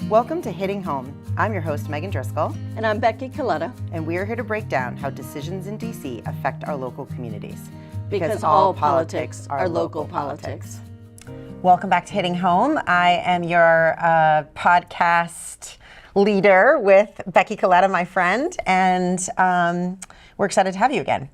Welcome to Hitting Home. I'm your host, Megan Driscoll. And I'm Becky Coletta. And we are here to break down how decisions in DC affect our local communities. Because all politics are local politics. Welcome back to Hitting Home. I am your podcast leader with Becky Coletta, my friend, and we're excited to have you again.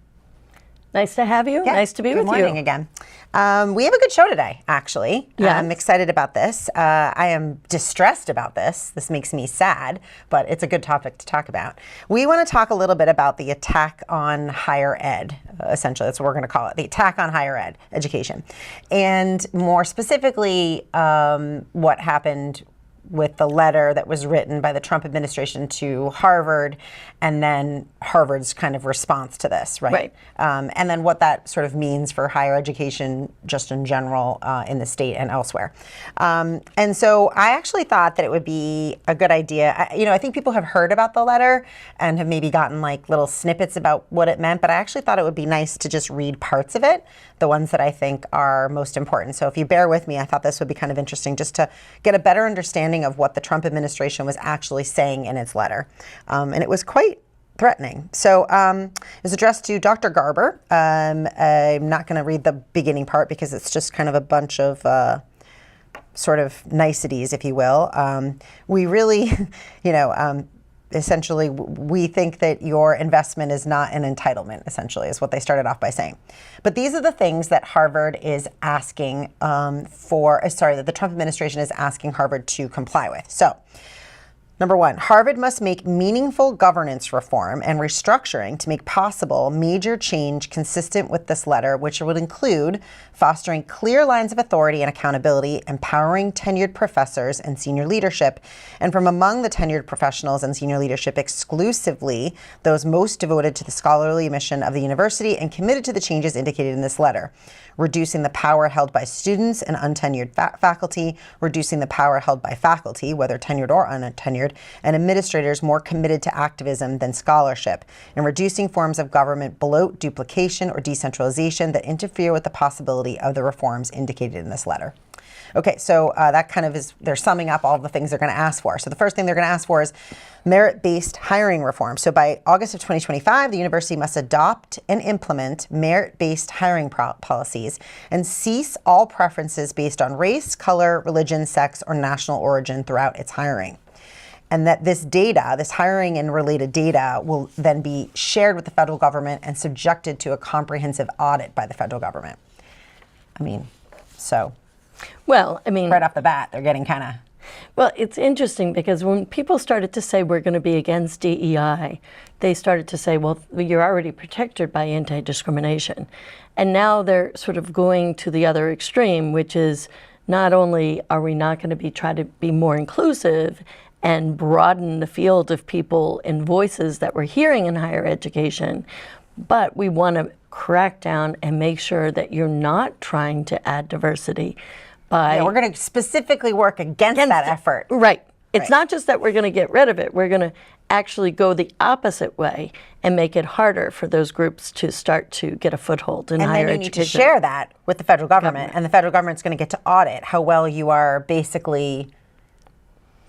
Nice to have you. Yeah. Nice to be with you. Good morning again. We have a good show today, actually. Yes. I'm excited about this. I am distressed about this. This makes me sad, but it's a good topic to talk about. We want to talk a little bit about the attack on higher ed, essentially. That's what we're going to call it, the attack on higher ed education. And more specifically, what happened with the letter that was written by the Trump administration to Harvard, and then Harvard's kind of response to this, right? And then what that sort of means for higher education just in general in the state and elsewhere. And so I actually thought that it would be a good idea. I think people have heard about the letter and have maybe gotten like little snippets about what it meant, but I actually thought it would be nice to just read parts of it, the ones that I think are most important. So if you bear with me, I thought this would be kind of interesting just to get a better understanding of what the Trump administration was actually saying in its letter. And it was quite threatening. So it was addressed to Dr. Garber. I'm not going to read the beginning part because it's just kind of a bunch of sort of niceties, if you will. We really, essentially, we think that your investment is not an entitlement, essentially, is what they started off by saying. But these are the things that Harvard is asking that the Trump administration is asking Harvard to comply with. So, number one, Harvard must make meaningful governance reform and restructuring to make possible major change consistent with this letter, which would include fostering clear lines of authority and accountability, empowering tenured professors and senior leadership, and from among the tenured professionals and senior leadership, exclusively those most devoted to the scholarly mission of the university and committed to the changes indicated in this letter. Reducing the power held by students and untenured faculty, reducing the power held by faculty, whether tenured or untenured, and administrators more committed to activism than scholarship, and reducing forms of government bloat, duplication, or decentralization that interfere with the possibility of the reforms indicated in this letter. Okay, so that kind of is, they're summing up all the things they're going to ask for. So the first thing they're going to ask for is merit-based hiring reform. So by August of 2025, the university must adopt and implement merit-based hiring policies and cease all preferences based on race, color, religion, sex, or national origin throughout its hiring. And that this data, this hiring and related data, will then be shared with the federal government and subjected to a comprehensive audit by the federal government. Right off the bat, they're getting kind of... Well, it's interesting because when people started to say we're going to be against DEI, they started to say, well, you're already protected by anti-discrimination. And now they're sort of going to the other extreme, which is not only are we not going to try to be more inclusive and broaden the field of people and voices that we're hearing in higher education, but we want to crack down and make sure that you're not trying to add diversity by... we're going to specifically work against that effort. Right. It's not just that we're going to get rid of it. We're going to actually go the opposite way and make it harder for those groups to start to get a foothold in higher education. And then you need to share that with the federal government. And the federal government's going to get to audit how well you are basically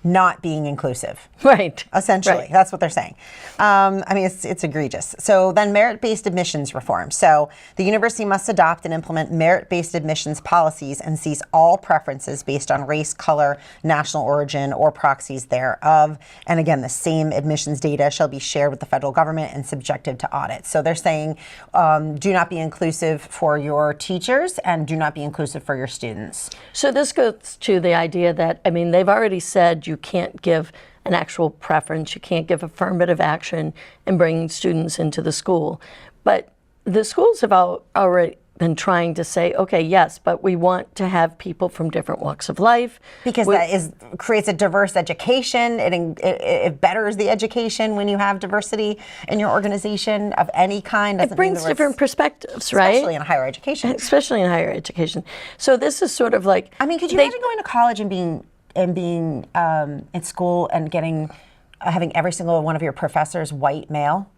not being inclusive. Right. Essentially, right. That's what they're saying. It's egregious. So then merit-based admissions reform. So the university must adopt and implement merit-based admissions policies and cease all preferences based on race, color, national origin, or proxies thereof. And again, the same admissions data shall be shared with the federal government and subjected to audit. So they're saying do not be inclusive for your teachers and do not be inclusive for your students. So this goes to the idea that, they've already said you can't give an actual preference, you can't give affirmative action in bringing students into the school. But the schools have already been trying to say, okay, yes, but we want to have people from different walks of life. Because creates a diverse education. It betters the education when you have diversity in your organization of any kind. It brings different perspectives, right? Especially in higher education. Especially in higher education. So this is sort of like... could you imagine going to college and being in school and having every single one of your professors white male?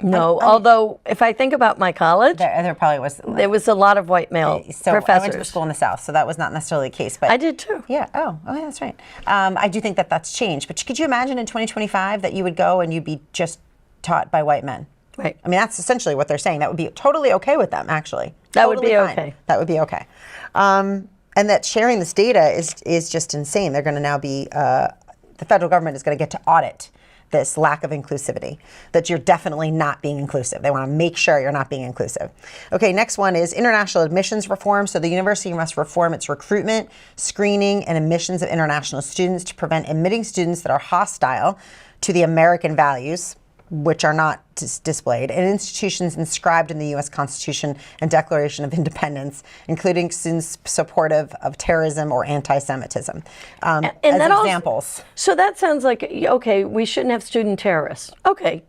No, although if I think about my college, There probably was. there was a lot of white male So professors. I went to a school in the South, so that was not necessarily the case. But I did too. Yeah. Oh, yeah, that's right. I do think that that's changed. But could you imagine in 2025 that you would go and you'd be just taught by white men? Right. I mean, that's essentially what they're saying. That would be totally okay with them, actually. That would Totally be fine. okay. That would be okay. And that sharing this data is just insane. They're going to now be, the federal government is going to get to audit this lack of inclusivity, that you're definitely not being inclusive. They want to make sure you're not being inclusive. Okay, next one is international admissions reform. So the university must reform its recruitment, screening, and admissions of international students to prevent admitting students that are hostile to the American values, which are not displayed, in institutions inscribed in the U.S. Constitution and Declaration of Independence, including students supportive of terrorism or anti-Semitism. And as that examples. So that sounds like, okay, we shouldn't have student terrorists. Okay,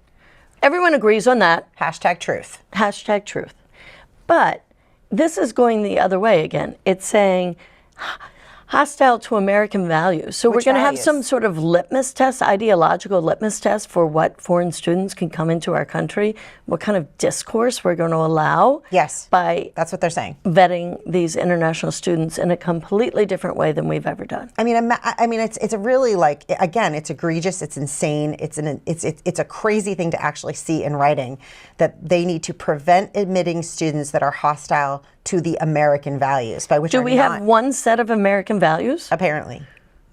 everyone agrees on that. Hashtag truth. Hashtag truth. But this is going the other way again. It's saying hostile to American values. So Which we're going to have values? some sort of litmus test, ideological litmus test for what foreign students can come into our country, what kind of discourse we're going to allow. Yes, by that's what they're saying. vetting these international students in a completely different way than we've ever done. I mean, it's a really, like, again, it's egregious, it's insane, it's a crazy thing to actually see in writing, that they need to prevent admitting students that are hostile to the American values, by which Do are we not, have one set of American values? apparently.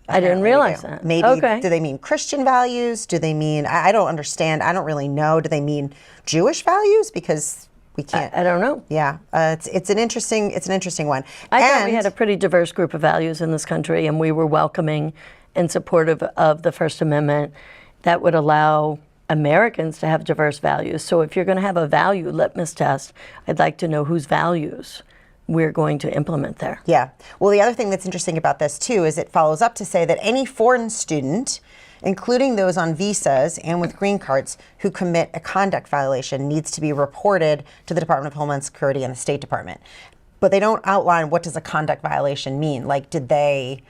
I didn't Apparently realize do. that. Maybe, Okay. do they mean Christian values? Do they mean, I don't understand, I don't really know. Do they mean Jewish values? Because we can't. I don't know. Yeah, it's an interesting one. I thought we had a pretty diverse group of values in this country, and we were welcoming and supportive of the First Amendment that would allow Americans to have diverse values. So if you're going to have a value litmus test, I'd like to know whose values we're going to implement there. Yeah. Well, the other thing that's interesting about this, too, is it follows up to say that any foreign student, including those on visas and with green cards, who commit a conduct violation needs to be reported to the Department of Homeland Security and the State Department. But they don't outline, what does a conduct violation mean? Like, did they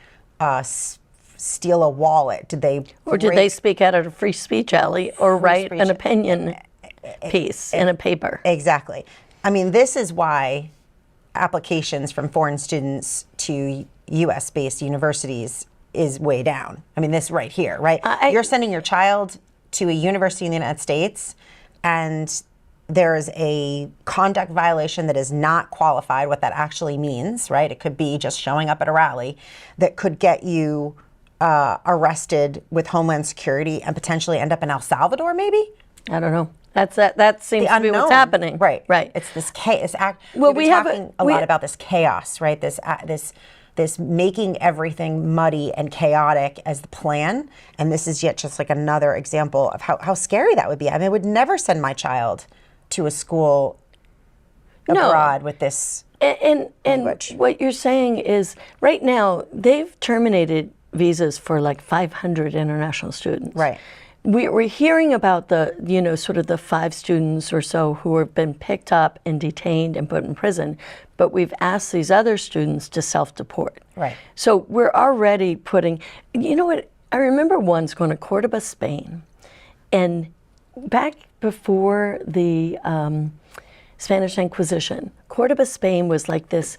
steal a wallet? Did they Or did they speak out at a free speech alley or write speech. an opinion piece in a paper? Exactly. I mean, this is why applications from foreign students to U.S.-based universities is way down. I mean, this right here, right? You're sending your child to a university in the United States, and there is a conduct violation that is not qualified, what that actually means, right? It could be just showing up at a rally that could get you arrested with Homeland Security and potentially end up in El Salvador, maybe? I don't know. That seems to be what's happening. Right. Right. It's this chaos. Well, We've been talking a lot about this chaos, right? This making everything muddy and chaotic as the plan. And this is yet just like another example of how scary that would be. I mean, I would never send my child to a school abroad with this And language. what you're saying is, right now, they've terminated visas for like 500 international students. Right. We're hearing about the, sort of the 5 students or so who have been picked up and detained and put in prison, but we've asked these other students to self-deport. Right. So we're already putting, you know what, I remember once going to Cordoba, Spain, and back before the Spanish Inquisition, Cordoba, Spain was like this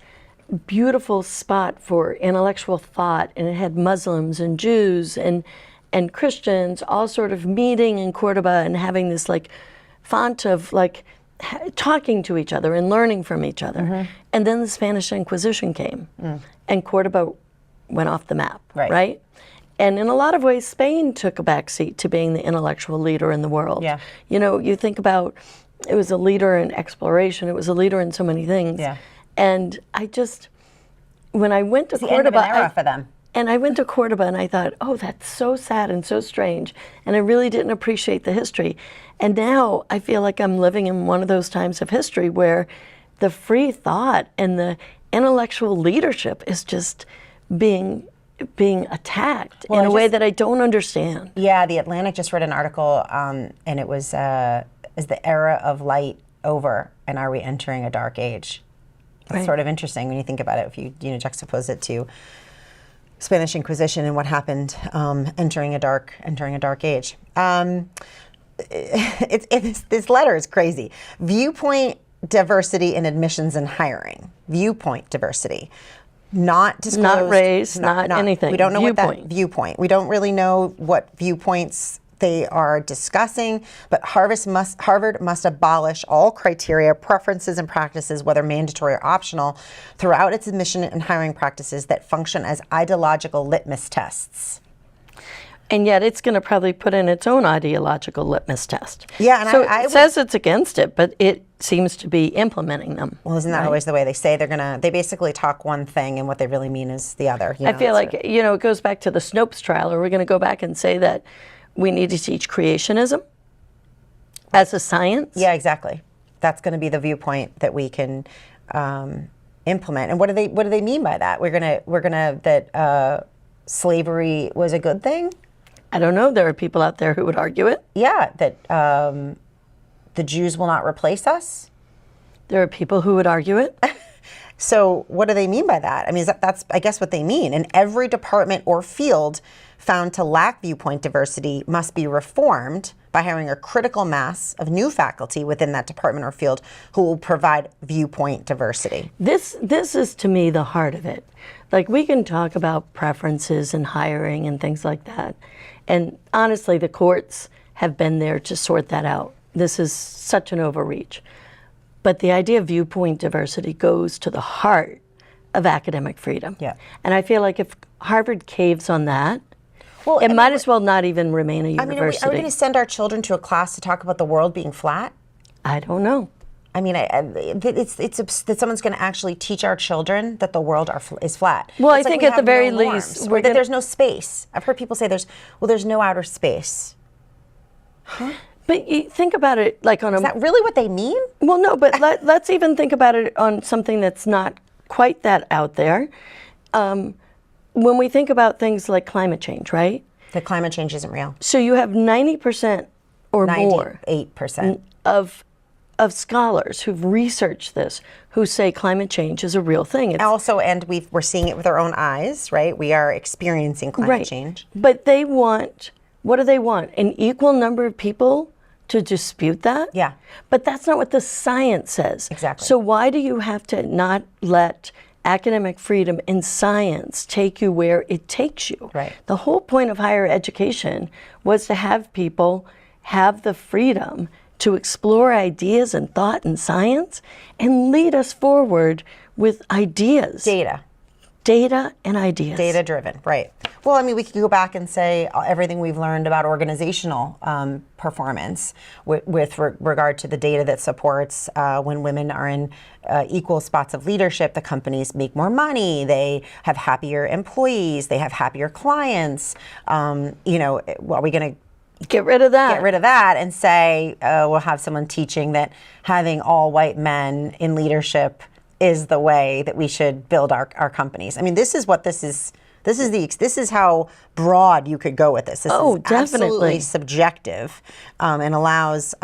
beautiful spot for intellectual thought, and it had Muslims and Jews and Christians all sort of meeting in Cordoba and having this like font of like talking to each other and learning from each other. Mm-hmm. And then the Spanish Inquisition came and Cordoba went off the map, right? And in a lot of ways, Spain took a backseat to being the intellectual leader in the world. Yeah. You think about, it was a leader in exploration, it was a leader in so many things. Yeah. And when I went to It's the Cordoba, end of an era for them. And I went to Cordoba and I thought, oh, that's so sad and so strange. And I really didn't appreciate the history. And now I feel like I'm living in one of those times of history where the free thought and the intellectual leadership is just being attacked in a way that I don't understand. Yeah, The Atlantic just read an article, and it was, is the era of light over, and are we entering a dark age? It's sort of interesting when you think about it, if you juxtapose it to Spanish Inquisition and what happened entering a dark age. this letter is crazy. Viewpoint diversity in admissions and hiring. Viewpoint diversity. Not disclosed. Not race, not anything. We don't know what Viewpoint. that viewpoint. We don't really know what viewpoints they are discussing, but Harvard must abolish all criteria, preferences, and practices, whether mandatory or optional, throughout its admission and hiring practices that function as ideological litmus tests. And yet it's going to probably put in its own ideological litmus test. Yeah, and so I it says it's against it, but it seems to be implementing them. Well, isn't that always the way they say they basically talk one thing and what they really mean is the other. I feel like, it goes back to the Snopes trial. Are we going to go back and say that we need to teach creationism as a science? Yeah, exactly. That's going to be the viewpoint that we can implement. And what do they mean by that? We're gonna that slavery was a good thing? I don't know. There are people out there who would argue it. Yeah, that the Jews will not replace us. There are people who would argue it. So what do they mean by that? I mean, that's I guess what they mean. And every department or field found to lack viewpoint diversity must be reformed by hiring a critical mass of new faculty within that department or field who will provide viewpoint diversity. This is, to me, the heart of it. Like, we can talk about preferences and hiring and things like that. And honestly, the courts have been there to sort that out. This is such an overreach. But the idea of viewpoint diversity goes to the heart of academic freedom. Yeah. And I feel like if Harvard caves on that, Well, it might as well not even remain a university. Are we going to send our children to a class to talk about the world being flat? I don't know. I mean, it's that someone's going to actually teach our children that the world is flat. Well, It's I like think we at the have very no least, norms, we're or that gonna- there's no space. I've heard people say there's no outer space. But you think about it like on a... Is that really what they mean? Well, no, but let's even think about it on something that's not quite that out there. When we think about things like climate change, right? The climate change isn't real. So you have 90% or more 98%. of scholars who've researched this who say climate change is a real thing. It's, Also, and we're seeing it with our own eyes, right? We are experiencing climate change. But they want, what do they want? An equal number of people to dispute that? Yeah. But that's not what the science says. Exactly. So why do you have to not let academic freedom in science take you where it takes you? Right. The whole point of higher education was to have people have the freedom to explore ideas and thought and science and lead us forward with ideas. Data and ideas. Data driven, right. Well, I mean, we could go back and say everything we've learned about organizational performance with regard to the data that supports when women are in equal spots of leadership, the companies make more money, they have happier employees, they have happier clients. Are we going to get rid of that? Get rid of that and say we'll have someone teaching that having all white men in leadership is the way that we should build our companies. I mean, this is what this is. This is how broad you could go with this. This is definitely absolutely subjective, and allows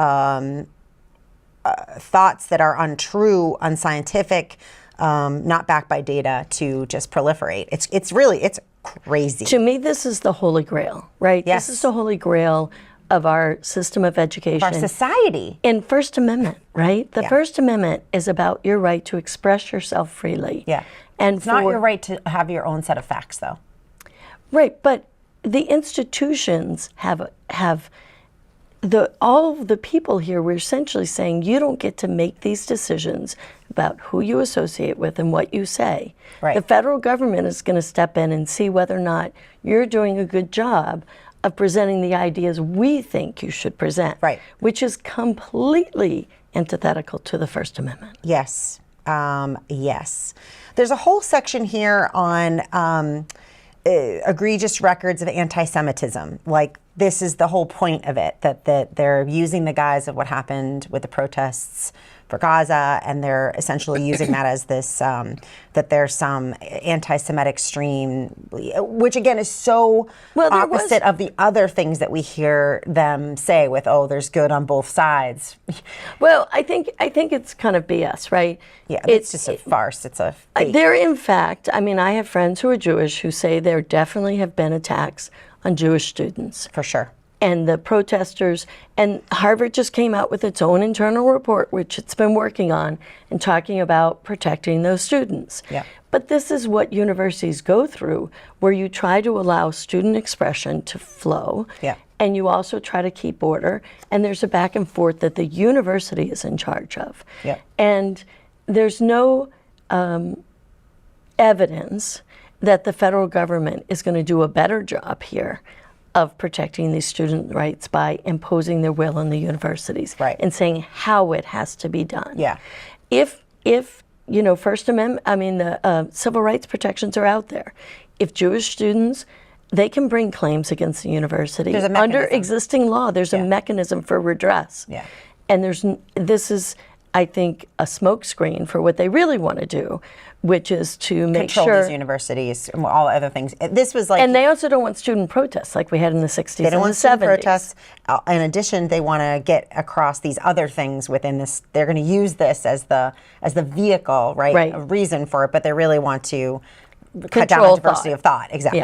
thoughts that are untrue, unscientific, not backed by data to just proliferate. It's crazy. To me, this is the holy grail, right? Yes. This is the holy grail of our system of education. Our society. In First Amendment, right? The First Amendment is about your right to express yourself freely. Yeah. And It's not your right to have your own set of facts, though. Right, but the institutions have all of the people here. We're essentially saying you don't get to make these decisions about who you associate with and what you say. Right. The federal government is going to step in and see whether or not you're doing a good job of presenting the ideas we think you should present. Right. Which is completely antithetical to the First Amendment. Yes. Yes. There's a whole section here on egregious records of anti-Semitism. Like, this is the whole point of it, that they're using the guise of what happened with the protests for Gaza, and they're essentially using that as this, that there's some anti-Semitic stream, which again is so opposite of the other things that we hear them say with, there's good on both sides. Well, I think it's kind of BS, right? Yeah, it's just a farce. It's a fake. There, in fact, I mean, I have friends who are Jewish who say there definitely have been attacks on Jewish students. For sure. and the protesters. And Harvard just came out with its own internal report, which it's been working on, and talking about protecting those students. Yeah. But this is what universities go through, where you try to allow student expression to flow. Yeah. And you also try to keep order, and there's a back and forth that the university is in charge of. Yeah. And there's no evidence that the federal government is going to do a better job here of protecting these student rights by imposing their will on the universities, Right. and saying how it has to be done. Yeah. If you know, First Amendment, I mean, the civil rights protections are out there. If Jewish students, they can bring claims against the university. There's a Under mechanism. existing law, there's a mechanism for redress. Yeah. And this is, I think, a smokescreen for what they really want to do, which is to make Control sure. these universities and all other things. This was like, And they also don't want student protests like we had in the 60s they don't and want the student 70s. protests. In addition, they want to get across these other things within this. They're going to use this as the vehicle, right? Right. A reason for it, but they really want to cut down Control on diversity thought. of thought. Exactly.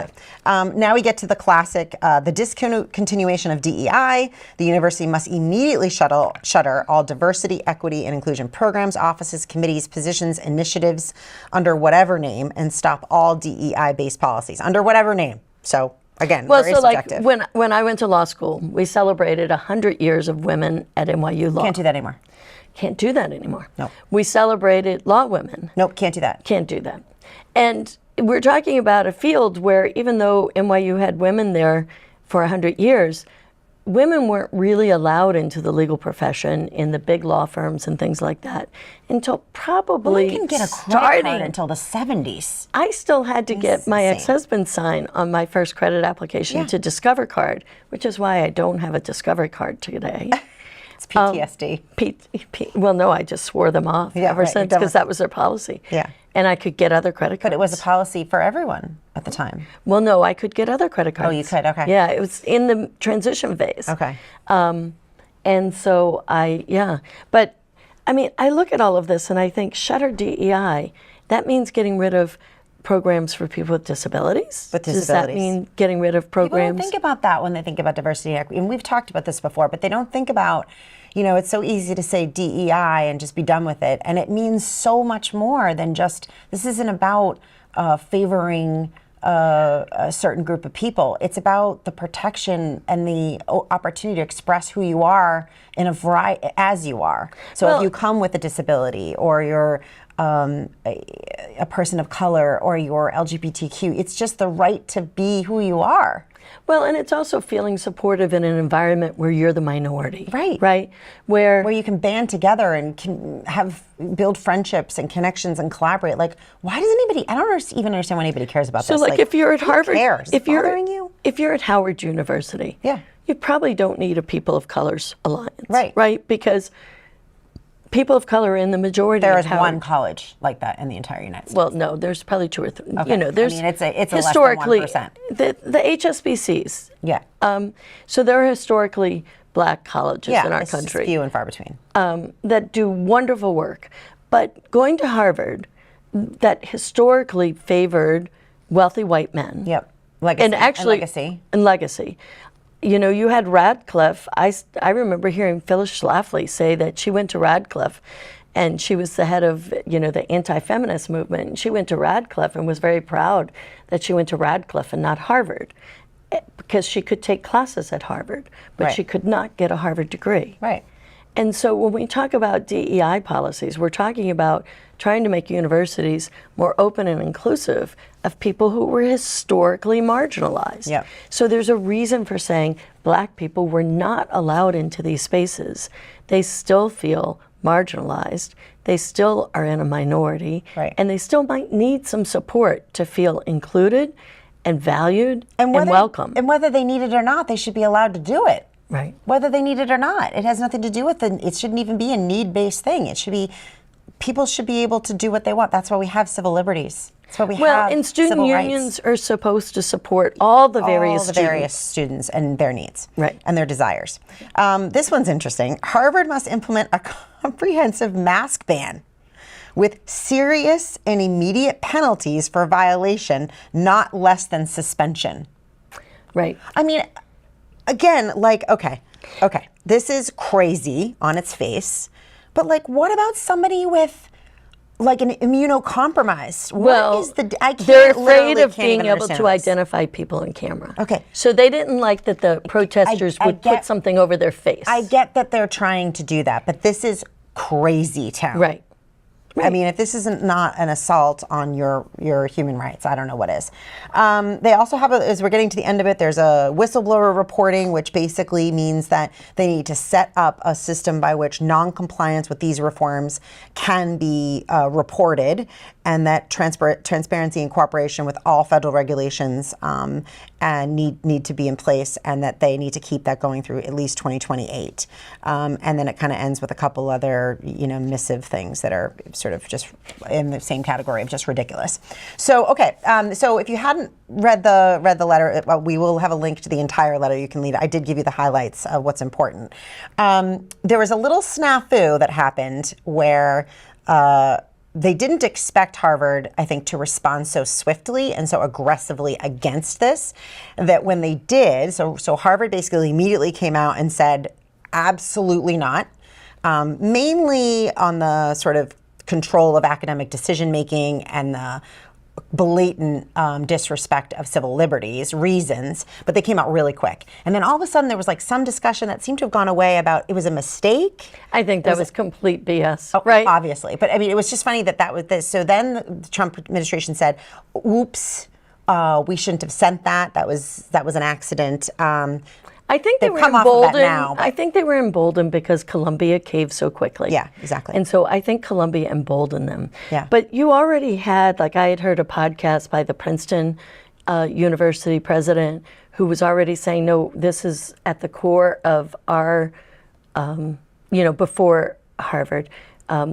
Yeah. Now we get to the classic, the discontinuation of DEI. The university must immediately shutter all diversity, equity, and inclusion programs, offices, committees, positions, initiatives under whatever name, and stop all DEI-based policies under whatever name. So again, Well, very so subjective. like when I went to law school, we celebrated 100 years of women at NYU Law. Can't do that anymore. Can't do that anymore. No. We celebrated law women. Nope, can't do that. Can't do that. And we're talking about a field where even though NYU had women there for 100 years, women weren't really allowed into the legal profession in the big law firms and things like that until probably We didn't get a credit starting. card until the 70s. I still had to get my insane. ex-husband sign on my first credit application Yeah. to Discover Card, which is why I don't have a Discover Card today. It's PTSD. Well, no, I just swore them off Yeah, ever right, since you're done because with that was their policy. Yeah. And I could get other credit cards. But it was a policy for everyone at the time. Well, no, I could get other credit cards. Oh, you could? Okay. Yeah, it was in the transition phase. Okay. And so but I mean, I look at all of this and I think shutter DEI, that means getting rid of programs for people with disabilities. With Does that disabilities. mean getting rid of People don't programs? think about that when they think about diversity and equity. And we've talked about this before, but they don't think about, it's so easy to say DEI and just be done with it. And it means so much more than just, this isn't about favoring a certain group of people. It's about the protection and the opportunity to express who you are in a variety, as you are. So Well- if you come with a disability or you're a person of color or you're LGBTQ, it's just the right to be who you are. Well, and it's also feeling supportive in an environment where you're the minority. Right. Right? Where you can band together and can build friendships and connections and collaborate. Like, why does anybody? I don't even understand why anybody cares about So, this. like, if you're at who Harvard, cares? if you're bothering you, if you're at Howard University, Yeah. you probably don't need a People of Colors Alliance, Right. Right, because people of color are in the majority. there at is Howard. one college like that in the entire United States. Well, no, there's probably two or three. Okay. You know, there's I mean, it's a less than historically 1%. the HSBCs. Yeah. So there are historically black colleges yeah, in our it's just country few and far between. that do wonderful work. But going to Harvard, that historically favored wealthy white men. Yep. Legacy. And actually, legacy. And legacy. You know, you had Radcliffe. I remember hearing Phyllis Schlafly say that she went to Radcliffe, and she was the head of, the anti-feminist movement. And she went to Radcliffe and was very proud that she went to Radcliffe and not Harvard, because she could take classes at Harvard, but Right. she could not get a Harvard degree. Right. And so when we talk about DEI policies, we're talking about trying to make universities more open and inclusive of people who were historically marginalized. Yep. So there's a reason for saying black people were not allowed into these spaces. They still feel marginalized. They still are in a minority. Right. And they still might need some support to feel included and valued and welcome. And whether they need it or not, they should be allowed to do it. Right. Whether they need it or not. It has nothing to do with it shouldn't even be a need-based thing. It should be, people should be able to do what they want. That's why we have civil liberties. That's why we have And student civil unions rights. are supposed to support all the various all the students. various students and their needs Right. and their desires. This one's interesting. Harvard must implement a comprehensive mask ban with serious and immediate penalties for violation, not less than suspension. Right. I mean, again, like, okay, this is crazy on its face, but like, what about somebody with like an immunocompromised? Well, I can't they're afraid literally of can't being even able understand to this. identify people in camera. Okay. So they didn't like that the protesters I would get- put something over their face. I get that they're trying to do that, but this is crazy town. Right. I mean, if this isn't not an assault on your human rights, I don't know what is. They also have, as we're getting to the end of it, there's a whistleblower reporting, which basically means that they need to set up a system by which non-compliance with these reforms can be reported, and that transparency and cooperation with all federal regulations and need to be in place, and that they need to keep that going through at least 2028. And then it kind of ends with a couple other, missive things that are sort of just in the same category of just ridiculous. So, okay, so if you hadn't read the letter, we will have a link to the entire letter. You can read it. I did give you the highlights of what's important. There was a little snafu that happened where they didn't expect Harvard, I think, to respond so swiftly and so aggressively against this, that when they did, so Harvard basically immediately came out and said, absolutely not, mainly on the sort of control of academic decision-making and the blatant disrespect of civil liberties reasons, but they came out really quick. And then all of a sudden there was like some discussion that seemed to have gone away about it was a mistake. I think that was complete BS, right? Obviously. But I mean, it was just funny that was this. So then the Trump administration said, oops, we shouldn't have sent that. That was an accident. I think they were come off of that emboldened. now, but- I think they were emboldened because Columbia caved so quickly. Yeah, exactly. And so I think Columbia emboldened them. Yeah. But you already had, like, I had heard a podcast by the Princeton University president who was already saying, no, this is at the core of our, before Harvard,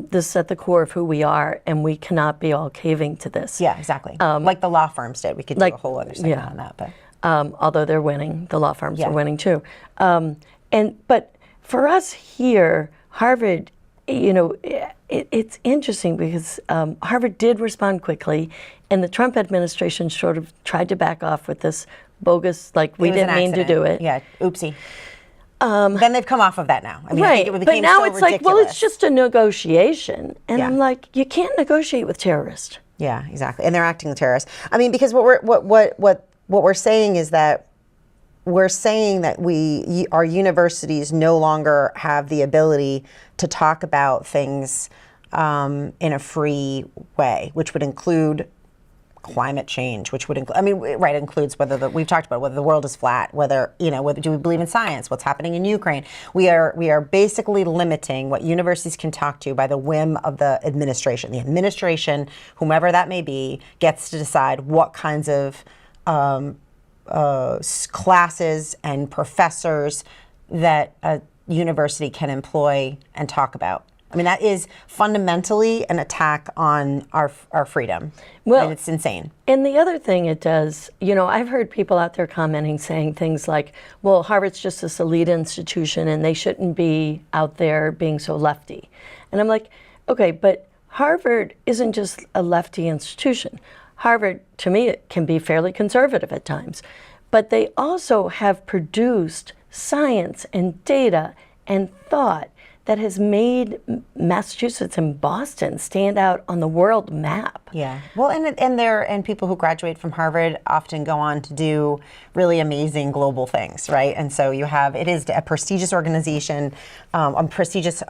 this is at the core of who we are, and we cannot be all caving to this. Yeah, exactly. Like the law firms did. We could do a whole other segment on that. But although they're winning, the law firms Yeah. are winning too. But for us here, Harvard, it's interesting because Harvard did respond quickly, and the Trump administration sort of tried to back off with this bogus, like, we it was an didn't mean to accident. do it. Yeah, oopsie. Then they've come off of that now. I mean, I think Right, it but became now so it's like, well, ridiculous. it's just a negotiation. And Yeah. I'm like, you can't negotiate with terrorists. Yeah, exactly. And they're acting as terrorists. I mean, because what we're saying is that we're saying that our universities no longer have the ability to talk about things in a free way, which would include climate change, which would include, it includes we've talked about whether the world is flat, whether do we believe in science, what's happening in Ukraine. We are basically limiting what universities can talk to by the whim of the administration. The administration, whomever that may be, gets to decide what kinds of classes and professors that a university can employ and talk about. I mean, that is fundamentally an attack on our freedom. Well, and it's insane. And the other thing it does, I've heard people out there commenting, saying things like, well, Harvard's just this elite institution and they shouldn't be out there being so lefty. And I'm like, okay, but Harvard isn't just a lefty institution. Harvard, to me, it can be fairly conservative at times. But they also have produced science and data and thought that has made Massachusetts and Boston stand out on the world map. Yeah. Well, and people who graduate from Harvard often go on to do really amazing global things, right? And so it is a prestigious organization, a prestigious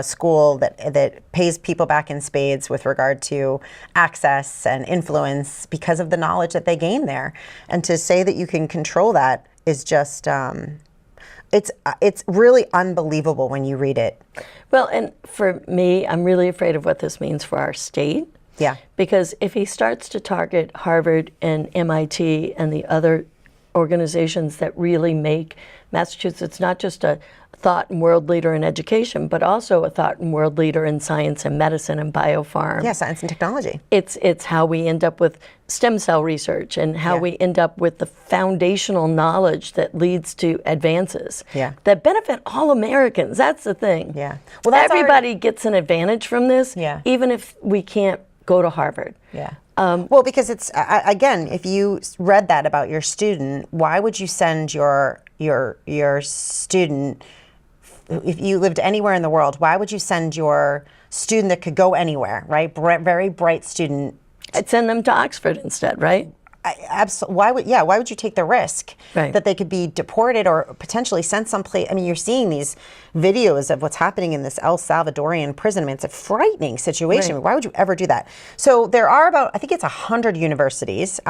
school that pays people back in spades with regard to access and influence because of the knowledge that they gain there. And to say that you can control that is just it's really unbelievable when you read it. Well, and for me, I'm really afraid of what this means for our state. Yeah. Because if he starts to target Harvard and MIT and the other organizations that really make Massachusetts not just a thought and world leader in education, but also a thought and world leader in science and medicine and biopharm. Yeah, science and technology. It's how we end up with stem cell research and how we end up with the foundational knowledge that leads to advances that benefit all Americans. That's the thing. Yeah. Well, everybody gets an advantage from this, Yeah. even if we can't go to Harvard. Yeah. Well, because it's again, if you read that about your student, why would you send your student? If you lived anywhere in the world, why would you send your student that could go anywhere, right? Very bright student. I'd send them to Oxford instead, right? Absolutely. Why would you take the risk Right. that they could be deported or potentially sent someplace? I mean, you're seeing these videos of what's happening in this El Salvadorian prison. I mean, it's a frightening situation. Right. Why would you ever do that? So there are about, I think it's 100 universities.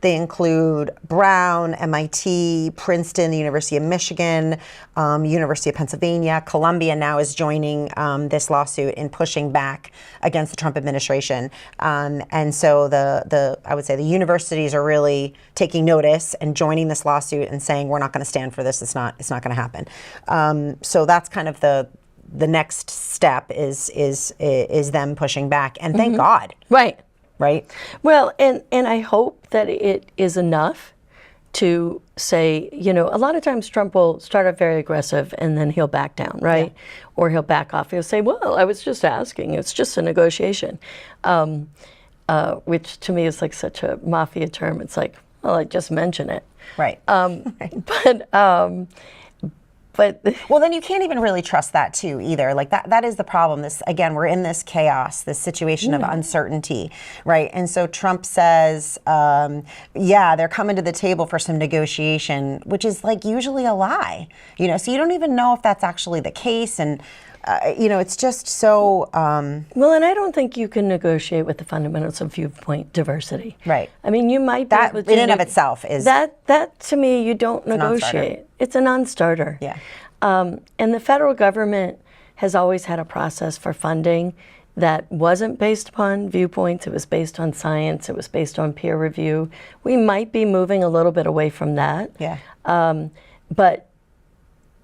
They include Brown, MIT, Princeton, the University of Michigan, University of Pennsylvania. Columbia now is joining this lawsuit in pushing back against the Trump administration. And so I would say the universities are really taking notice and joining this lawsuit and saying, we're not going to stand for this. It's not going to happen. So that's kind of the next step is them pushing back, and thank God. Right. Right. Well, and I hope that it is enough to say, a lot of times Trump will start off very aggressive and then he'll back down, right? Yeah. Or he'll back off. He'll say, well, I was just asking. It's just a negotiation, which to me is like such a mafia term. It's like, well, I just mention it. Right. But well, then you can't even really trust that too either. Like that is the problem. This, again, we're in this chaos, this situation of uncertainty, right? And so Trump says, they're coming to the table for some negotiation, which is like usually a lie, so you don't even know if that's actually the case. And, it's just so... Well, and I don't think you can negotiate with the fundamentals of viewpoint diversity. Right. I mean, you might be that able in to and of itself is... That to me, you don't non-starter. negotiate. It's a non-starter. Yeah. And the federal government has always had a process for funding that wasn't based upon viewpoints. It was based on science. It was based on peer review. We might be moving a little bit away from that. Yeah. But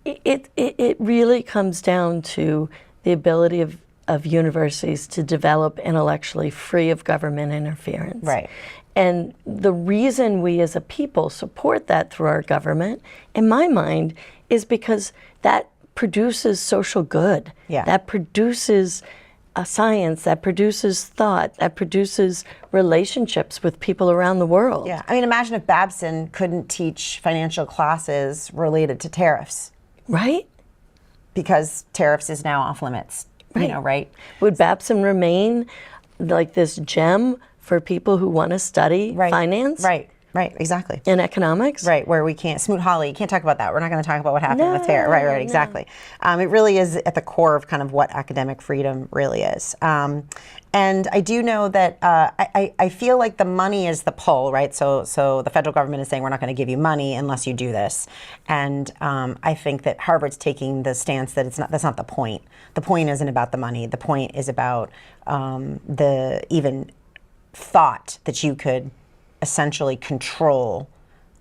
it really comes down to the ability of universities to develop intellectually free of government interference. Right. And the reason we as a people support that through our government, in my mind, is because that produces social good. Yeah. That produces science, that produces thought, that produces relationships with people around the world. Yeah. I mean, imagine if Babson couldn't teach financial classes related to tariffs. Right? Because tariffs is now off limits, right? Would Babson remain like this gem for people who want to study finance? Right, exactly. And economics? Right, where we can't, Smoot-Hawley, you can't talk about that. We're not going to talk about what happened with FAIR. Right, exactly. It really is at the core of kind of what academic freedom really is. And I do know that I feel like the money is the pull, right? So the federal government is saying we're not going to give you money unless you do this. And I think that Harvard's taking the stance that that's not the point. The point isn't about the money. The point is about the even thought that you could essentially control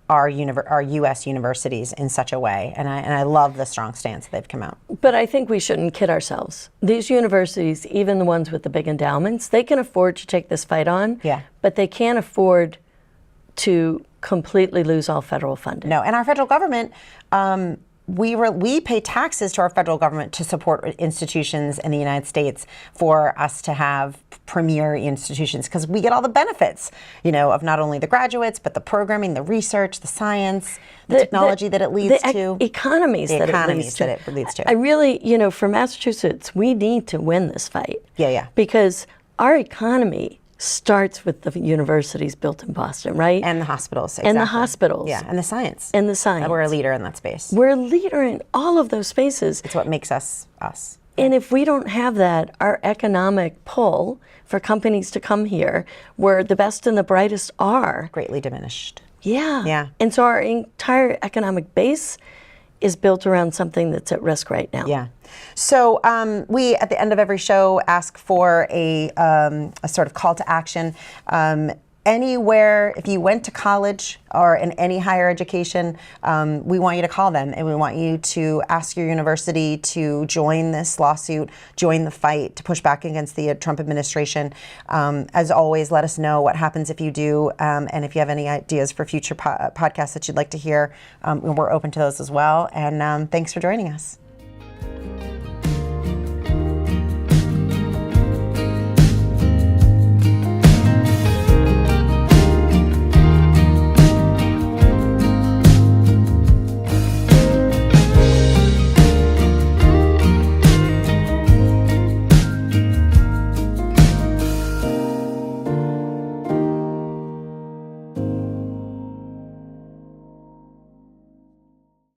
our U.S. universities in such a way, and I love the strong stance that they've come out. But I think we shouldn't kid ourselves. These universities, even the ones with the big endowments, they can afford to take this fight on. Yeah. But they can't afford to completely lose all federal funding. No, and our federal government. We pay taxes to our federal government to support institutions in the United States for us to have premier institutions because we get all the benefits, of not only the graduates, but the programming, the research, the science, the technology that it leads to. Economies that it leads to. I really, for Massachusetts, we need to win this fight. Yeah. Because our economy starts with the universities built in Boston, right? And the hospitals. Exactly. And the hospitals. Yeah, and the science. And the science. We're a leader in that space. We're a leader in all of those spaces. It's what makes us us. And if we don't have that, our economic pull for companies to come here, where the best and the brightest are, greatly diminished. Yeah. And so our entire economic base is built around something that's at risk right now. Yeah. So we, at the end of every show, ask for a sort of call to action. Anywhere, if you went to college or in any higher education, we want you to call them and we want you to ask your university to join this lawsuit, join the fight to push back against the Trump administration. As always, let us know what happens if you do, and if you have any ideas for future podcasts that you'd like to hear, we're open to those as well. And thanks for joining us.